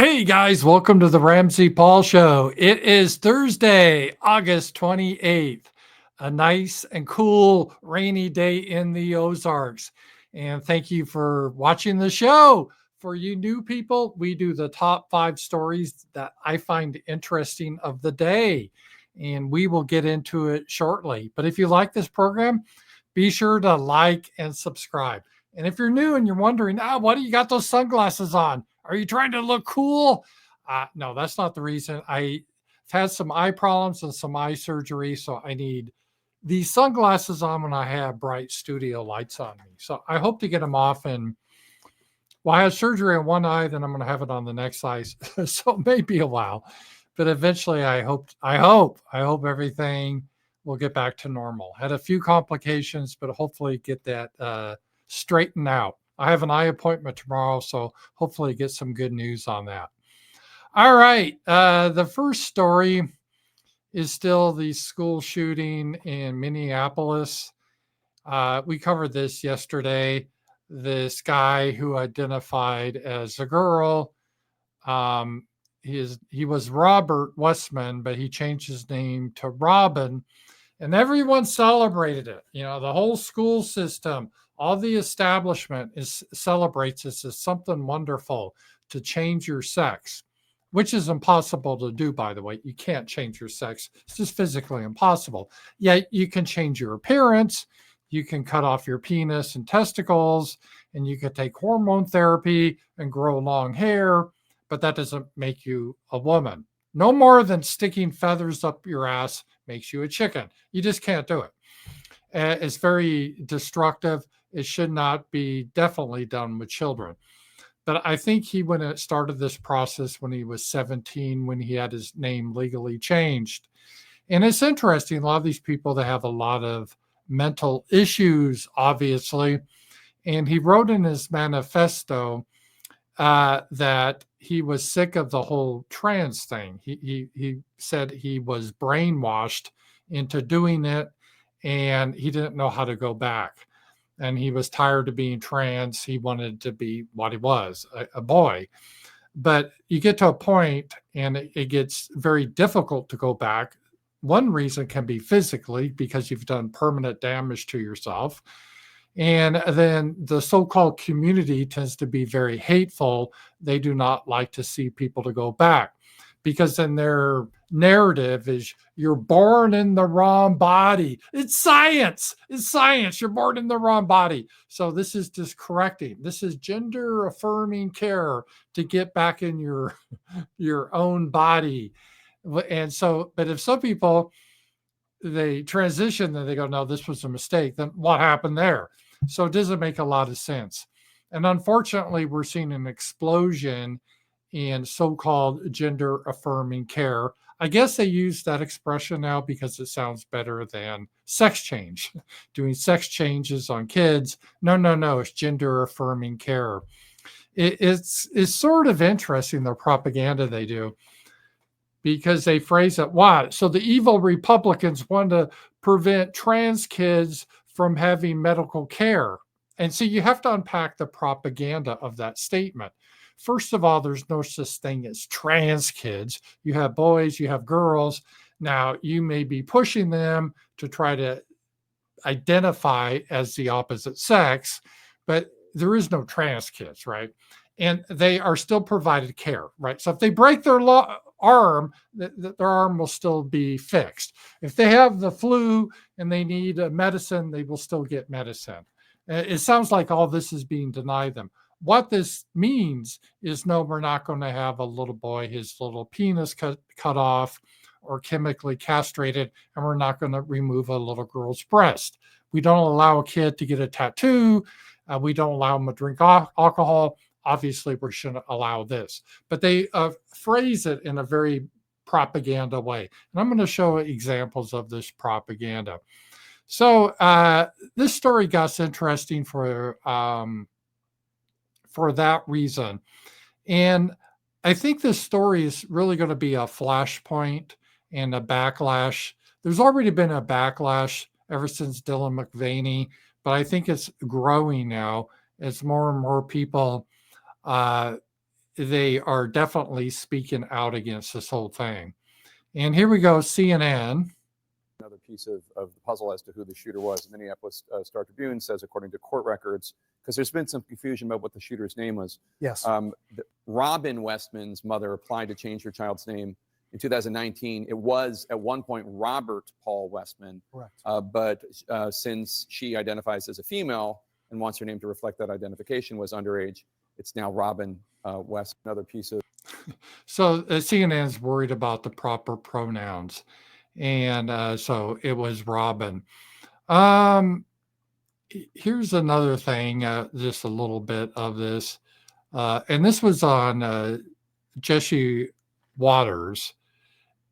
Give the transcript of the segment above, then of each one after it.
Hey guys, welcome to the Ramsey Paul Show. It is Thursday, August 28th, a nice and cool rainy day in the Ozarks. And thank you for watching the show. For you new people, we do the top 5 stories that I find interesting of the day. And we will get into it shortly. But if you like this program, be sure to like and subscribe. And if you're new and you're wondering, why do you got those sunglasses on? Are you trying to look cool? No, that's not the reason. I've had some eye problems and some eye surgery, so I need these sunglasses on when I have bright studio lights on me. So I hope to get them off. And well, I had surgery on one eye, then I'm going to have it on the next eye. So it may be a while, but eventually I hope everything will get back to normal. Had a few complications, but hopefully get that straightened out. I have an eye appointment tomorrow, so hopefully get some good news on that. All right. The first story is still the school shooting in Minneapolis. We covered this yesterday. This guy who identified as a girl, he was Robert Westman, but he changed his name to Robin, and everyone celebrated it. You know, the whole school system, all the establishment celebrates this as something wonderful to change your sex, which is impossible to do, by the way. You can't change your sex. It's just physically impossible. Yet you can change your appearance. You can cut off your penis and testicles, and you can take hormone therapy and grow long hair, but that doesn't make you a woman. No more than sticking feathers up your ass makes you a chicken. You just can't do it. It's very destructive. It should not be definitely done with children. But I think he started this process when he was 17, when he had his name legally changed. And it's interesting, a lot of these people, they have a lot of mental issues, obviously. And he wrote in his manifesto that he was sick of the whole trans thing. He said he was brainwashed into doing it, and he didn't know how to go back. And he was tired of being trans. He wanted to be what he was, a boy. But you get to a point, and it gets very difficult to go back. One reason can be physically, because you've done permanent damage to yourself. And then the so-called community tends to be very hateful. They do not like to see people to go back, because then their narrative is, you're born in the wrong body. It's science. It's science. You're born in the wrong body. So this is just correcting. This is gender affirming care to get back in your own body. And so, but if some people, they transition, then they go, no, this was a mistake. Then what happened there? So it doesn't make a lot of sense. And unfortunately, we're seeing an explosion in so-called gender affirming care. I guess they use that expression now because it sounds better than sex change, doing sex changes on kids. No, it's gender affirming care. It's sort of interesting, the propaganda they do, because they phrase it, what? So the evil Republicans want to prevent trans kids from having medical care. And so you have to unpack the propaganda of that statement. First of all, there's no such thing as trans kids. You have boys, you have girls. Now, you may be pushing them to try to identify as the opposite sex, but there is no trans kids, right? And they are still provided care, right? So if they break their arm, their arm will still be fixed. If they have the flu and they need medicine, they will still get medicine. It sounds like all this is being denied them. What this means is, no, we're not going to have a little boy, his little penis cut off or chemically castrated, and we're not going to remove a little girl's breast. We don't allow a kid to get a tattoo. We don't allow them to drink alcohol. Obviously, we shouldn't allow this. But they phrase it in a very propaganda way. And I'm going to show examples of this propaganda. So this story got interesting for that reason. And I think this story is really going to be a flashpoint and a backlash. There's already been a backlash ever since Dylan McVaney, but I think it's growing now as more and more people they are definitely speaking out against this whole thing. And here we go, CNN. Another piece of the puzzle as to who the shooter was. The Minneapolis Star Tribune says, according to court records, because there's been some confusion about what the shooter's name was. Yes. Robin Westman's mother applied to change her child's name in 2019. It was at one point Robert Paul Westman. Correct. But since she identifies as a female and wants her name to reflect that identification, was underage, it's now Robin West. Another piece of. So CNN is worried about the proper pronouns. And so it was Robin. Here's another thing, just a little bit of this. And this was on Jesse Waters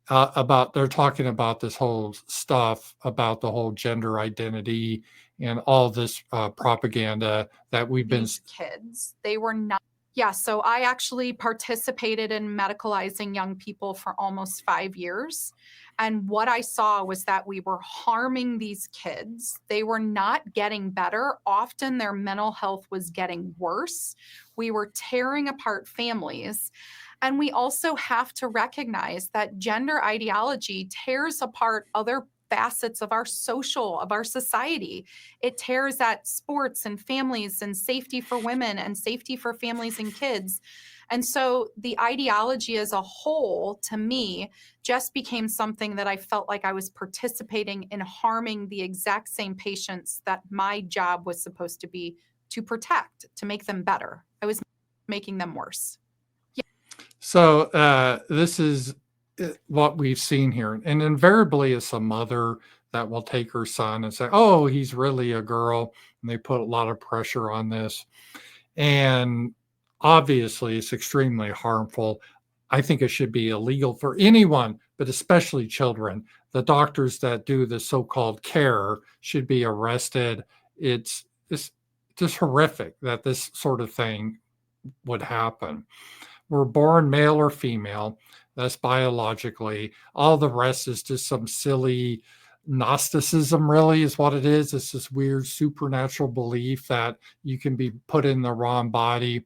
about, they're talking about this whole stuff about the whole gender identity and all this propaganda that we've been. These kids, they were not. Yeah, so I actually participated in medicalizing young people for almost 5 years. And what I saw was that we were harming these kids. They were not getting better. Often their mental health was getting worse. We were tearing apart families. And we also have to recognize that gender ideology tears apart other facets of our society. It tears at sports and families and safety for women and safety for families and kids. And so the ideology as a whole, to me, just became something that I felt like I was participating in harming the exact same patients that my job was supposed to be to protect, to make them better. I was making them worse. Yeah. So this is what we've seen here. And invariably it's a mother that will take her son and say, oh, he's really a girl. And they put a lot of pressure on this. And obviously it's extremely harmful. I think it should be illegal for anyone, but especially children. The doctors that do the so-called care should be arrested. It's just horrific that this sort of thing would happen. We're born male or female. That's biologically. All the rest is just some silly Gnosticism, really, is what it is. It's this weird supernatural belief that you can be put in the wrong body.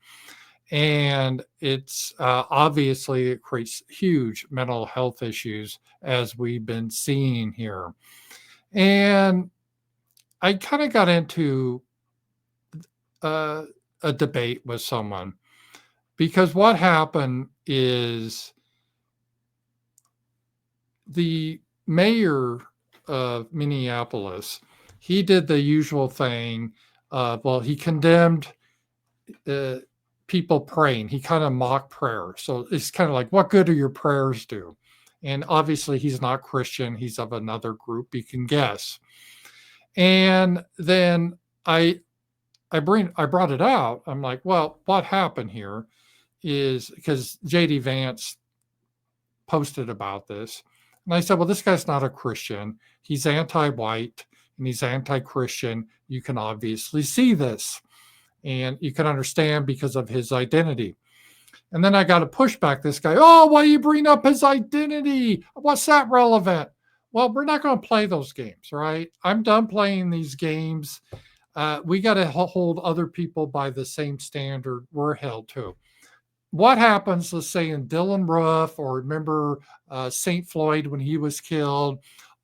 And it's obviously it creates huge mental health issues, as we've been seeing here. And I kind of got into a debate with someone, because what happened is the mayor of Minneapolis, he did the usual thing. Well, he condemned people praying. He kind of mocked prayer. So it's kind of like, what good do your prayers do? And obviously he's not Christian. He's of another group, you can guess. And then I brought it out. I'm like, well, what happened here is, because JD Vance posted about this. And I said, well, this guy's not a Christian. He's anti-white and he's anti-Christian. You can obviously see this. And you can understand because of his identity. And then I got to push back this guy. Oh, why you bring up his identity? What's that relevant? Well, we're not going to play those games, right? I'm done playing these games. We got to hold other people by the same standard we're held to. What happens, let's say in Dylan Roof, or remember St. Floyd when he was killed?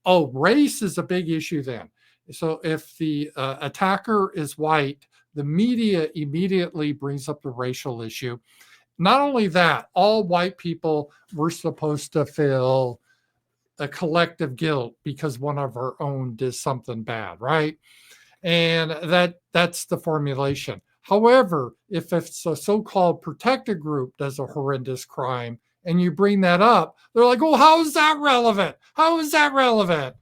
Oh, race is a big issue then. So if the attacker is white, the media immediately brings up the racial issue. Not only that, all white people were supposed to feel a collective guilt because one of our own did something bad, right? And that's the formulation. However, if it's a so-called protected group does a horrendous crime and you bring that up, they're like, oh, how is that relevant? How is that relevant?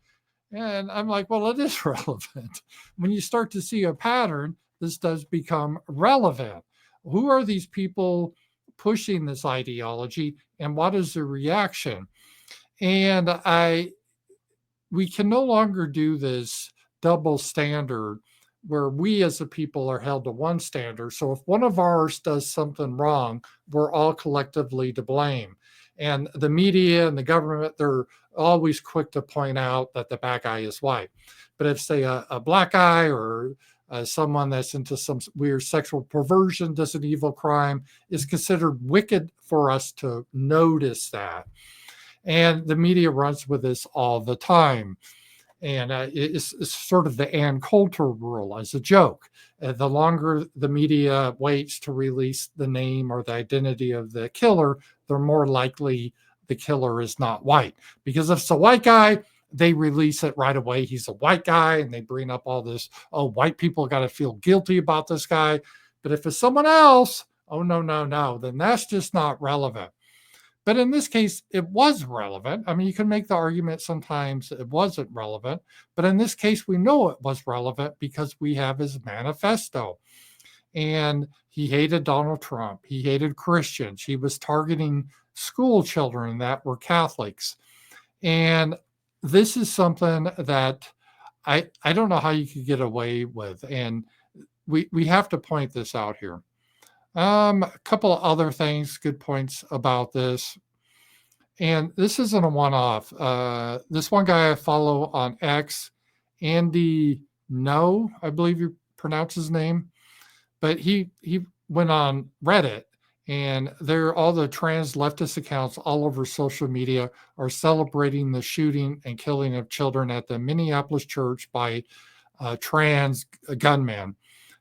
And I'm like, well, it is relevant. When you start to see a pattern, this does become relevant. Who are these people pushing this ideology, and what is the reaction? And we can no longer do this double standard where we as a people are held to one standard. So if one of ours does something wrong, we're all collectively to blame. And the media and the government, they're always quick to point out that the bad guy is white. But if, say, a black guy or someone that's into some weird sexual perversion does an evil crime, is considered wicked for us to notice that. And the media runs with this all the time. And it's sort of the Ann Coulter rule as a joke. The longer the media waits to release the name or the identity of the killer, the more likely the killer is not white. Because if it's a white guy, they release it right away. He's a white guy, and they bring up all this, oh, white people got to feel guilty about this guy. But if it's someone else, oh, no, then that's just not relevant. But in this case, it was relevant. I mean, you can make the argument sometimes it wasn't relevant, but in this case, we know it was relevant because we have his manifesto. And he hated Donald Trump. He hated Christians. He was targeting school children that were Catholics. And this is something that I don't know how you could get away with. And we have to point this out here. A couple of other things, good points about this. And this isn't a one-off. This one guy I follow on X, Andy No, I believe you pronounce his name, but he went on Reddit, and there all the trans leftist accounts all over social media are celebrating the shooting and killing of children at the Minneapolis church by a trans gunman.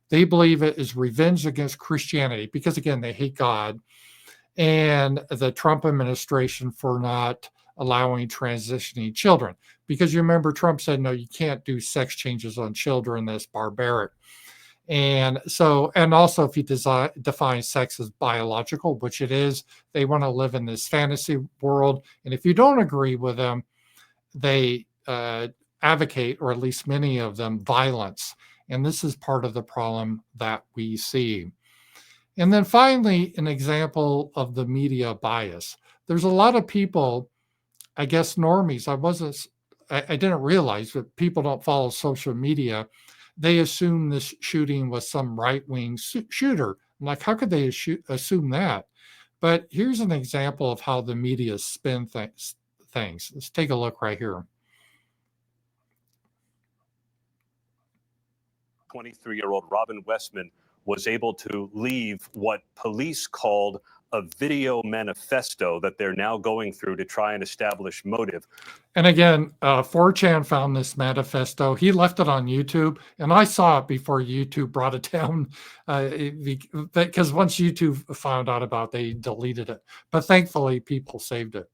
They believe it is revenge against Christianity because, again, they hate God and the Trump administration for not allowing transitioning children. Because you remember Trump said, no, you can't do sex changes on children. That's barbaric. And so, and also if he defines sex as biological, which it is, they want to live in this fantasy world. And if you don't agree with them, they advocate, or at least many of them, violence. And this is part of the problem that we see. And then finally, an example of the media bias. There's a lot of people, I guess normies, I didn't realize that people don't follow social media. They assume this shooting was some right-wing shooter. I'm like, how could they assume that? But here's an example of how the media spin things. Let's take a look right here. 23-year-old Robin Westman was able to leave what police called a video manifesto that they're now going through to try and establish motive. And again, 4chan found this manifesto. He left it on YouTube, and I saw it before YouTube brought it down because once YouTube found out about it, they deleted it. But thankfully, people saved it.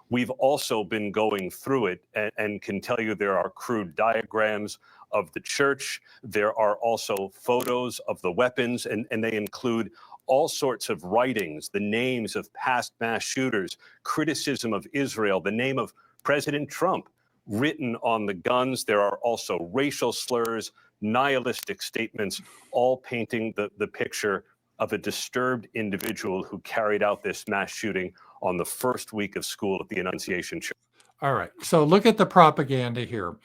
We've also been going through it and can tell you there are crude diagrams of the church. There are also photos of the weapons, and they include all sorts of writings, the names of past mass shooters, criticism of Israel, the name of President Trump written on the guns. There are also racial slurs, nihilistic statements, all painting the picture of a disturbed individual who carried out this mass shooting on the first week of school at the Annunciation Church. All right, so look at the propaganda here.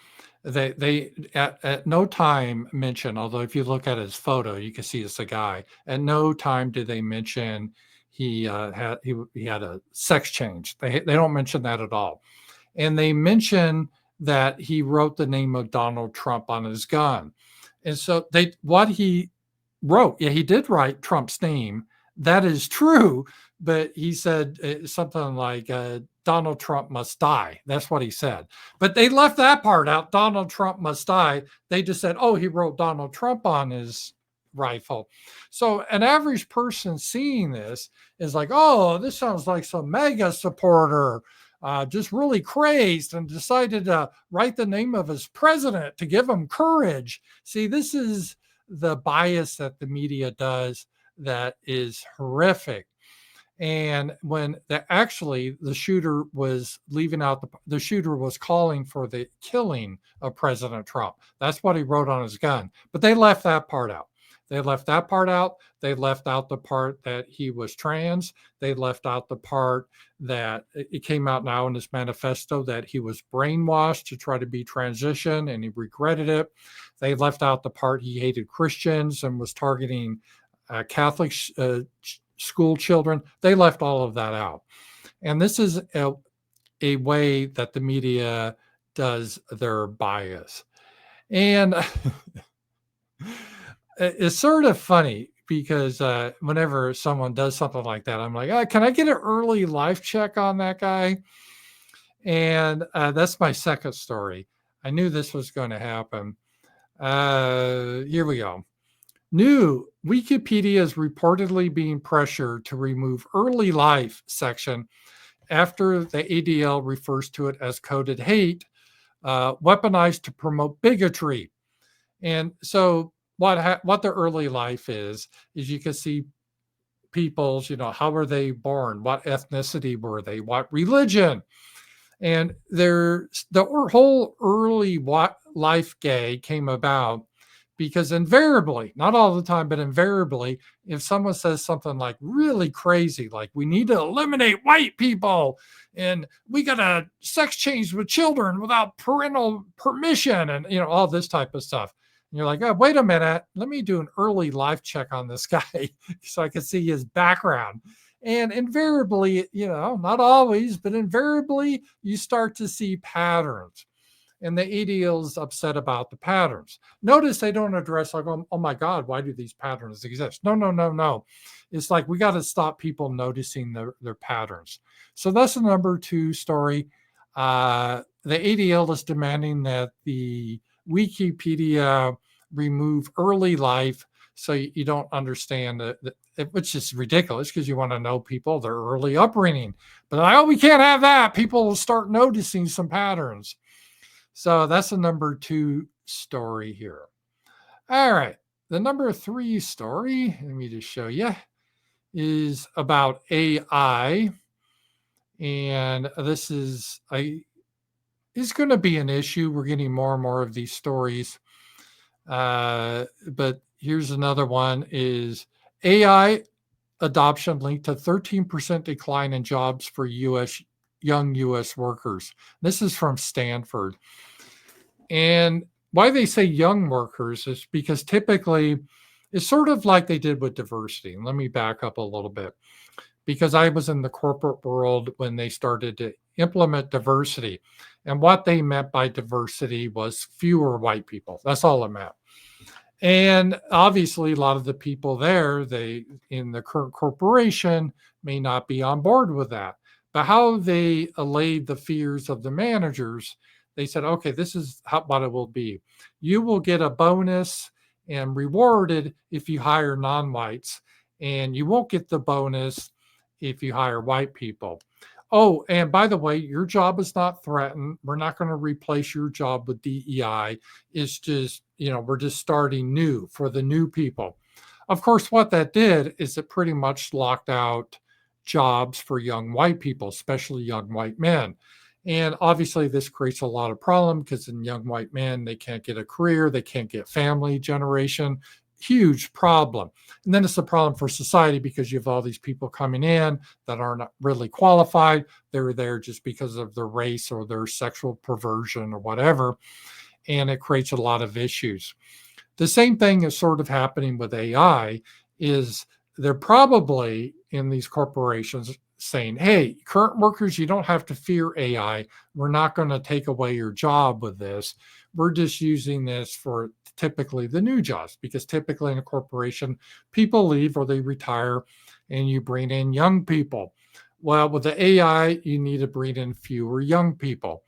They at no time mention, although if you look at his photo, you can see it's a guy. At no time did they mention he had a sex change. They don't mention that at all. And they mention that he wrote the name of Donald Trump on his gun. And so what he wrote, yeah, he did write Trump's name. That is true, but he said something like Donald Trump must die. That's what he said. But they left that part out. Donald Trump must die. They just said, oh, he wrote Donald Trump on his rifle. So an average person seeing this is like, oh, this sounds like some MAGA supporter, just really crazed and decided to write the name of his president to give him courage. See, this is the bias that the media does that is horrific. And when the shooter was leaving out, the shooter was calling for the killing of President Trump. That's what he wrote on his gun. But they left that part out. They left that part out. They left out the part that he was trans. They left out the part that it came out now in his manifesto that he was brainwashed to try to be transition and he regretted it. They left out the part he hated Christians and was targeting Catholic school children. They left all of that out. And this is a way that the media does their bias. And it's sort of funny because whenever someone does something like that, I'm like, can I get an early life check on that guy? And that's my second story. I knew this was going to happen. Here we go. New Wikipedia is reportedly being pressured to remove early life section after the ADL refers to it as coded hate, weaponized to promote bigotry. And so what the early life is you can see people's, how were they born? What ethnicity were they? What religion? And the whole early life gay came about because invariably, not all the time, but invariably, if someone says something like really crazy, like we need to eliminate white people and we got to sex change with children without parental permission and, all this type of stuff. And you're like, oh, wait a minute, let me do an early life check on this guy so I can see his background. And invariably, not always, but invariably, you start to see patterns. And the ADL's upset about the patterns. Notice they don't address like, oh my God, why do these patterns exist? No. It's like we got to stop people noticing their patterns. So that's the number 2 story. The ADL is demanding that the Wikipedia remove early life so you don't understand which is ridiculous because you want to know people, their early upbringing. But we can't have that. People will start noticing some patterns. So that's the number 2 story here. All right. The number 3 story, let me just show you, is about AI. And this is going to be an issue. We're getting more and more of these stories. But here's another one is AI adoption linked to 13% decline in jobs for young U.S. workers. This is from Stanford. And why they say young workers is because typically it's sort of like they did with diversity. And let me back up a little bit because I was in the corporate world when they started to implement diversity. And what they meant by diversity was fewer white people. That's all it meant. And obviously, a lot of the people there, in the current corporation may not be on board with that. But how they allayed the fears of the managers, they said, okay, this is what it will be. You will get a bonus and rewarded if you hire non-whites, and you won't get the bonus if you hire white people. Oh, and by the way, your job is not threatened. We're not going to replace your job with DEI. It's just, we're just starting new for the new people. Of course, what that did is it pretty much locked out jobs for young white people, especially young white men. And obviously, this creates a lot of problem because in young white men, they can't get a career, they can't get family generation. Huge problem. And then it's a problem for society because you have all these people coming in that are not really qualified. They're there just because of their race or their sexual perversion or whatever. And it creates a lot of issues. The same thing is sort of happening with AI is they're probably in these corporations saying, hey, current workers, you don't have to fear AI. We're not going to take away your job with this. We're just using this for typically the new jobs, because typically in a corporation, people leave or they retire and you bring in young people. Well, with the AI, you need to bring in fewer young people.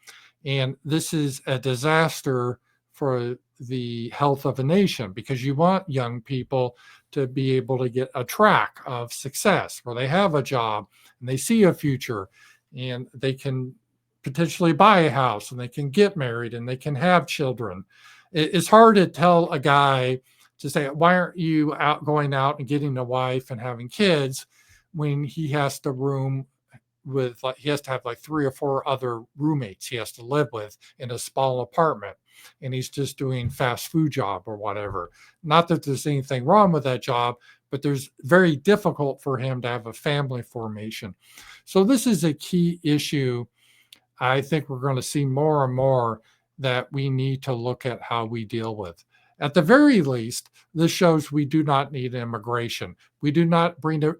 And this is a disaster for the health of a nation because you want young people to be able to get a track of success where they have a job and they see a future and they can potentially buy a house and they can get married and they can have children. It's hard to tell a guy to say, why aren't you going out and getting a wife and having kids when he has to he has to have like 3 or 4 other roommates he has to live with in a small apartment, and he's just doing fast food job or whatever. Not that there's anything wrong with that job, but there's very difficult for him to have a family formation. So this is a key issue. I think we're going to see more and more that we need to look at how we deal with. At the very least, this shows we do not need immigration. We do not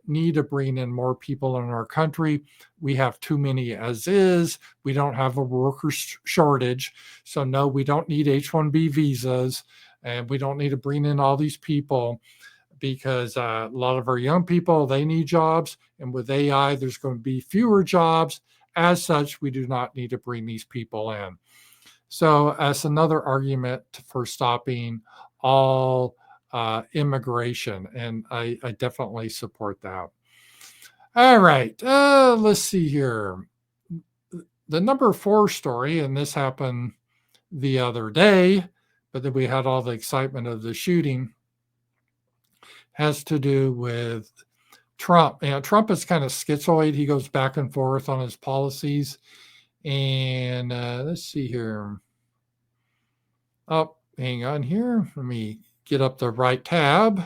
need to bring in more people in our country. We have too many as is. We don't have a worker shortage. So no, we don't need H-1B visas. and we don't need to bring in all these people because a lot of our young people, they need jobs. And with AI, there's going to be fewer jobs. As such, we do not need to bring these people in. So that's another argument for stopping all immigration. And I definitely support that. All right, let's see here. The number 4 story, and this happened the other day, but then we had all the excitement of the shooting, has to do with Trump. You know, Trump is kind of schizoid. He goes back and forth on his policies. And let's see here. Oh, hang on here. Let me get up the right tab.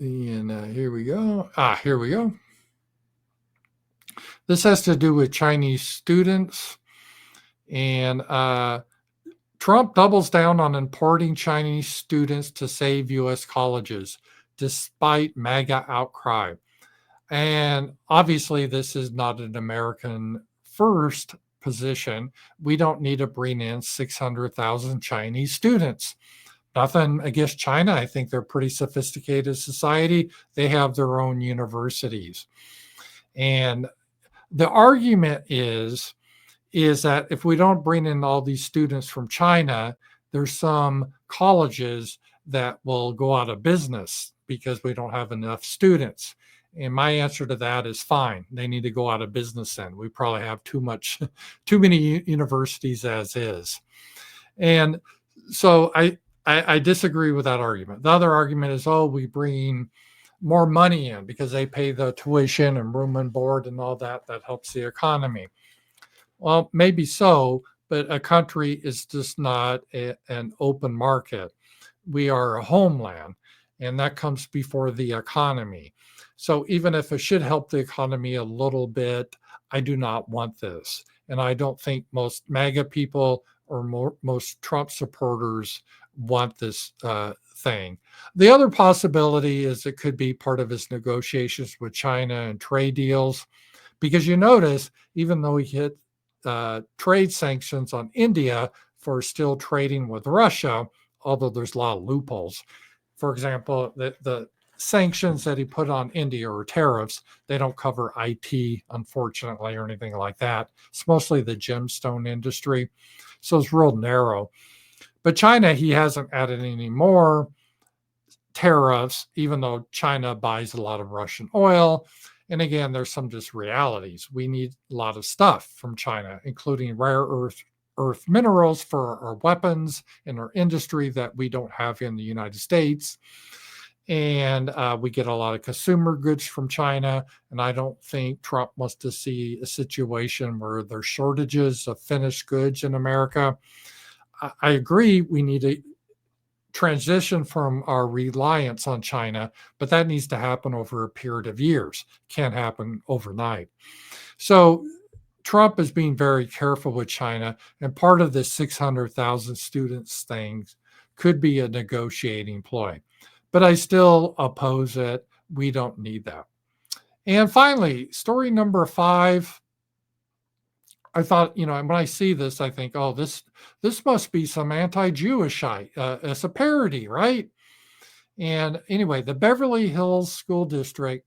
And here we go. Here we go. This has to do with Chinese students. And Trump doubles down on importing Chinese students to save U.S. colleges, despite MAGA outcry. And obviously, this is not an American first position. We don't need to bring in 600,000 Chinese students. Nothing against China. I think they're a pretty sophisticated society. They have their own universities. And the argument is that if we don't bring in all these students from China, there's some colleges that will go out of business because we don't have enough students. And my answer to that is fine. They need to go out of business then. We probably have too many universities as is. And so I disagree with that argument. The other argument is, we bring more money in because they pay the tuition and room and board and all that. That helps the economy. Well, maybe so, but a country is just not an open market. We are a homeland, and that comes before the economy. So even if it should help the economy a little bit, I do not want this. And I don't think most MAGA people or most Trump supporters want this thing. The other possibility is it could be part of his negotiations with China and trade deals, because you notice, even though he hit trade sanctions on India for still trading with Russia, although there's a lot of loopholes. For example, the sanctions that he put on India or tariffs, they don't cover IT, unfortunately, or anything like that. It's mostly the gemstone industry. So it's real narrow. But China, he hasn't added any more tariffs, even though China buys a lot of Russian oil. And again, there's some just realities. We need a lot of stuff from China, including rare earth minerals for our weapons and our industry that we don't have in the United States. And we get a lot of consumer goods from China. And I don't think Trump wants to see a situation where there's shortages of finished goods in America. I agree we need to transition from our reliance on China, but that needs to happen over a period of years. Can't happen overnight. So Trump is being very careful with China, and part of this 600,000 students thing could be a negotiating ploy. But I still oppose it. We don't need that. And finally, story number 5. I thought, when I see this, I think, this must be some anti-Jewishite. It's a parody, right? And anyway, the Beverly Hills School District,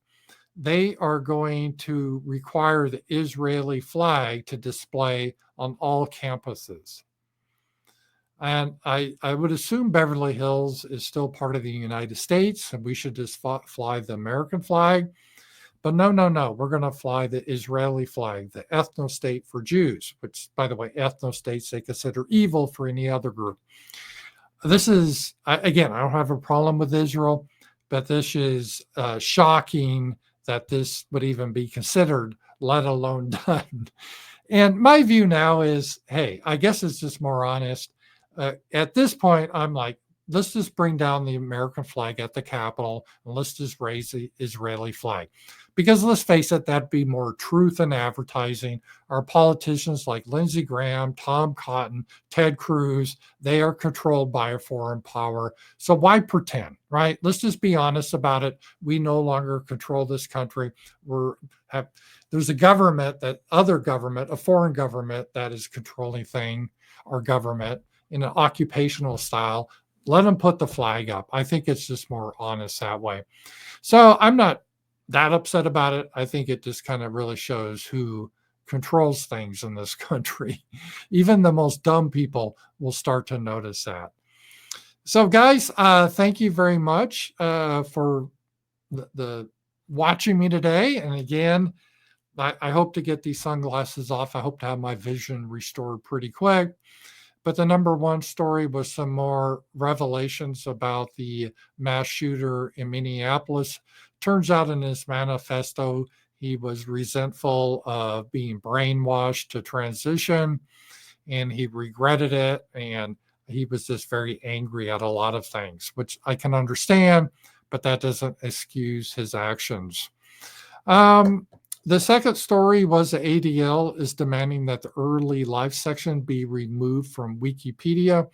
they are going to require the Israeli flag to display on all campuses. And I would assume Beverly Hills is still part of the United States, and we should just fly the American flag. But no, we're going to fly the Israeli flag, the ethno-state for Jews, which, by the way, ethno-states they consider evil for any other group. This is, again, I don't have a problem with Israel, but this is shocking that this would even be considered, let alone done. And my view now is, hey, I guess it's just more honest. At this point, I'm like, let's just bring down the American flag at the Capitol and let's just raise the Israeli flag. Because let's face it, that'd be more truth in advertising. Our politicians like Lindsey Graham, Tom Cotton, Ted Cruz, they are controlled by a foreign power. So why pretend, right? Let's just be honest about it. We no longer control this country. There's a government, a foreign government that is controlling our government. in an occupational style, let them put the flag up. I think it's just more honest that way. So I'm not that upset about it. I think it just kind of really shows who controls things in this country. Even the most dumb people will start to notice that. So guys, thank you very much for the watching me today. And again, I hope to get these sunglasses off. I hope to have my vision restored pretty quick. But the number one story was some more revelations about the mass shooter in Minneapolis. Turns out in his manifesto, he was resentful of being brainwashed to transition, and he regretted it. And he was just very angry at a lot of things, which I can understand, but that doesn't excuse his actions. The second story was the ADL is demanding that the early life section be removed from Wikipedia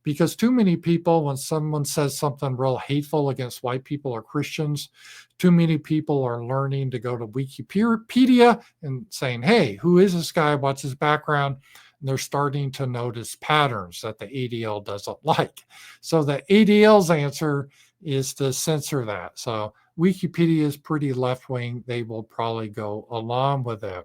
because too many people, when someone says something real hateful against white people or Christians, too many people are learning to go to Wikipedia and saying, hey, who is this guy? What's his background? And they're starting to notice patterns that the ADL doesn't like. So the ADL's answer is to censor that. So Wikipedia is pretty left-wing. They will probably go along with it.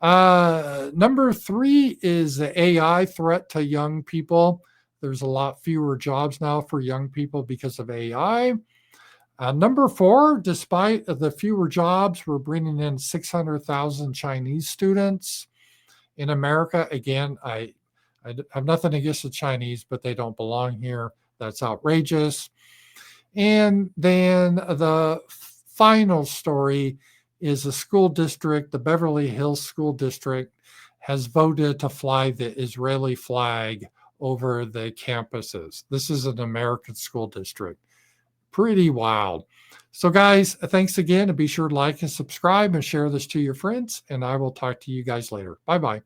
Number 3 is the AI threat to young people. There's a lot fewer jobs now for young people because of AI. Number 4, despite the fewer jobs, we're bringing in 600,000 Chinese students in America. Again, I have nothing against the Chinese, but they don't belong here. That's outrageous. And then the final story is a school district, the Beverly Hills School District, has voted to fly the Israeli flag over the campuses. This is an American school district. Pretty wild. So guys, thanks again, and be sure to like and subscribe and share this to your friends, and I will talk to you guys later. Bye-bye.